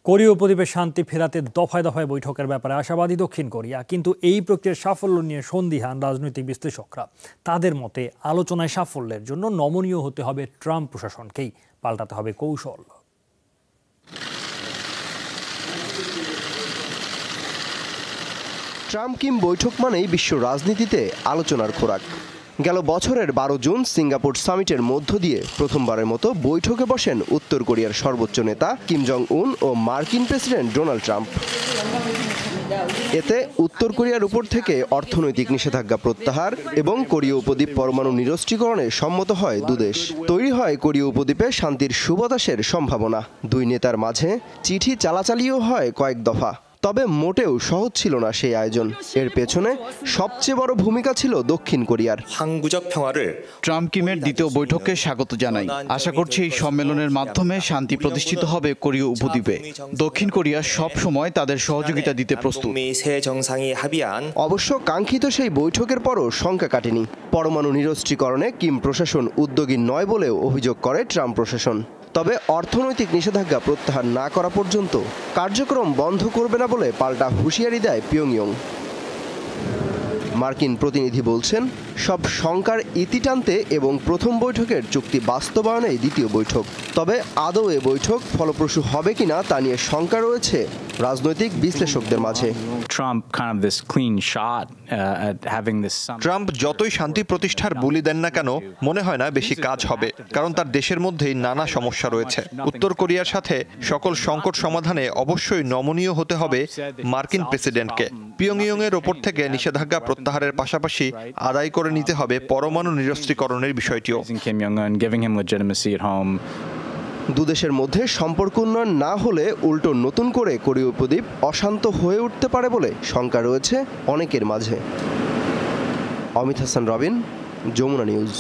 কোরীয় উপদ্বীপে শান্তি ফেরাতে দফায় দফায় বৈঠকের ব্যাপারে আশাবাদী দক্ষিণ কোরিয়া, কিন্তু এই প্রক্রিয়ার সাফল্য নিয়ে সন্দিহান রাজনৈতিক বিশ্লেষকরা। তাদের মতে আলোচনায় সাফল্যের জন্য নমনীয় হতে হবে ট্রাম্প প্রশাসনকেই, পাল্টাতে হবে কৌশল। ট্রাম্প কিম বৈঠক মানেই বিশ্ব রাজনীতিতে আলোচনার খোরাক। গেল বছরের 12 জুন সিঙ্গাপুর সামিটের মধ্য দিয়ে প্রথমবারের মতো বৈঠকে বসেন উত্তর কোরিয়ার সর্বোচ্চ নেতা কিম জং উন ও মার্কিন প্রেসিডেন্ট ডোনাল্ড ট্রাম্প। এতে উত্তর কোরিয়ার উপর থেকে অর্থনৈতিক নিষেধাজ্ঞা প্রত্যাহার এবং কোরীয় উপদ্বীপ পরমাণু নিরস্ত্রীকরণে সম্মত হয় দুদেশ। তৈরি হয় কোরীয় উপদ্বীপে শান্তির সুবাতাসের সম্ভাবনা। দুই নেতার মাঝে চিঠি চালাচালিও হয় কয়েক দফা। তবে মোটেও সহজ ছিল না সেই আয়োজন। এর পেছনে সবচেয়ে বড় ভূমিকা ছিল দক্ষিণ কোরিয়ার। ট্রাম্প কিমের দ্বিতীয় বৈঠককে স্বাগত জানাই। আশা করছি এই সম্মেলনের মাধ্যমে শান্তি প্রতিষ্ঠিত হবে কোরীয় উপদ্বীপে। দক্ষিণ কোরিয়া সব সময় তাদের সহযোগিতা দিতে প্রস্তুত। অবশ্য কাঙ্ক্ষিত সেই বৈঠকের পরও শঙ্কা কাটেনি। পরমাণু নিরস্ত্রীকরণে কিম প্রশাসন উদ্যোগী নয় বলেও অভিযোগ করে ট্রাম্প প্রশাসন। তবে অর্থনৈতিক নিষেধাজ্ঞা প্রত্যাহার না করা পর্যন্ত কার্যক্রম বন্ধ করবে না বলে পাল্টা হুঁশিয়ারি দেয় পিয়ংইয়ং। মার্কিন প্রতিনিধি বলছেন, সব শঙ্কার ইতি টানতে এবং প্রথম বৈঠকের চুক্তি বাস্তবায়নেই দ্বিতীয় বৈঠক। তবে আদৌ এ বৈঠক ফলপ্রসূ হবে কিনা তা নিয়ে শঙ্কা রয়েছে রাজনৈতিক বিশ্লেষকদের মাঝে। ট্রাম্প যতই শান্তি প্রতিষ্ঠার বুলি দেন না কেন, মনে হয় না বেশি কাজ হবে, কারণ তার দেশের মধ্যেই নানা সমস্যা রয়েছে। উত্তর কোরিয়ার সাথে সকল সংকট সমাধানে অবশ্যই নমনীয় হতে হবে মার্কিন প্রেসিডেন্টকে। পিয়ংইয়ং এর ওপর থেকে নিষেধাজ্ঞা প্রত্যাহারের পাশাপাশি আদায় করে নিতে হবে পরমাণু নিরস্ত্রীকরণের বিষয়টিও। দুদেশের মধ্যে সম্পর্ক উন্নয়ন না হলে উল্টো নতুন করে কোরীয় উপদ্বীপ অশান্ত হয়ে উঠতে পারে বলে শঙ্কা রয়েছে অনেকের মাঝে। অমিত হাসান রবিন, যমুনা নিউজ।